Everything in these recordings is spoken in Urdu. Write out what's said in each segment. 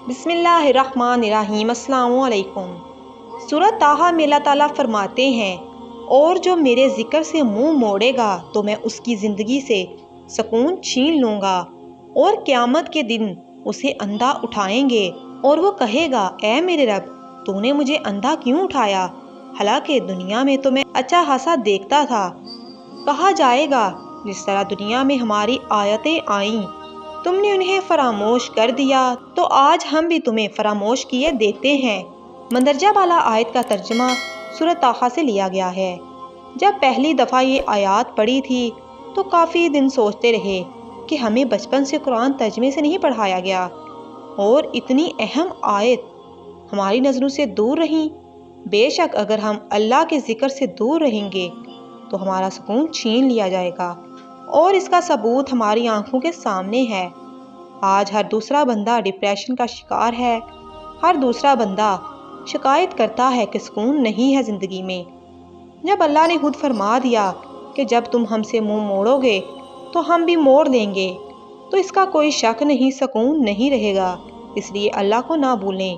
بسم اللہ الرحمن الرحیم۔ السلام علیکم۔ سورت taha میں اللہ تعالیٰ فرماتے ہیں، اور جو میرے ذکر سے منہ موڑے گا تو میں اس کی زندگی سے سکون چھین لوں گا، اور قیامت کے دن اسے اندھا اٹھائیں گے اور وہ کہے گا، اے میرے رب، تو نے مجھے اندھا کیوں اٹھایا، حالانکہ دنیا میں تو میں اچھا خاصا دیکھتا تھا۔ کہا جائے گا، جس طرح دنیا میں ہماری آیتیں آئیں تم نے انہیں فراموش کر دیا، تو آج ہم بھی تمہیں فراموش کیے دیکھتے ہیں۔ مندرجہ بالا آیت کا ترجمہ سورت taha سے لیا گیا ہے۔ جب پہلی دفعہ یہ آیات پڑھی تھی تو کافی دن سوچتے رہے کہ ہمیں بچپن سے قرآن ترجمے سے نہیں پڑھایا گیا، اور اتنی اہم آیت ہماری نظروں سے دور رہیں۔ بے شک اگر ہم اللہ کے ذکر سے دور رہیں گے تو ہمارا سکون چھین لیا جائے گا، اور اس کا ثبوت ہماری آنکھوں کے سامنے ہے۔ آج ہر دوسرا بندہ ڈپریشن کا شکار ہے، ہر دوسرا بندہ شکایت کرتا ہے کہ سکون نہیں ہے زندگی میں۔ جب اللہ نے خود فرما دیا کہ جب تم ہم سے منہ موڑو گے تو ہم بھی موڑ لیں گے، تو اس کا کوئی شک نہیں، سکون نہیں رہے گا۔ اس لیے اللہ کو نہ بھولیں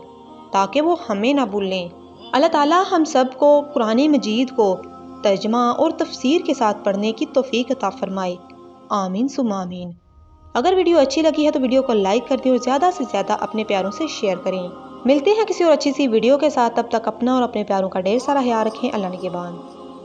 تاکہ وہ ہمیں نہ بھولیں۔ اللہ تعالیٰ ہم سب کو قرآن مجید کو ترجمہ اور تفسیر کے ساتھ پڑھنے کی توفیق عطا فرمائے، آمین ثم آمین۔ اگر ویڈیو اچھی لگی ہے تو ویڈیو کو لائک کر دیں اور زیادہ سے زیادہ اپنے پیاروں سے شیئر کریں۔ ملتے ہیں کسی اور اچھی سی ویڈیو کے ساتھ، تب تک اپنا اور اپنے پیاروں کا ڈھیر سارا خیال رکھیں۔ اللہ نگہبان۔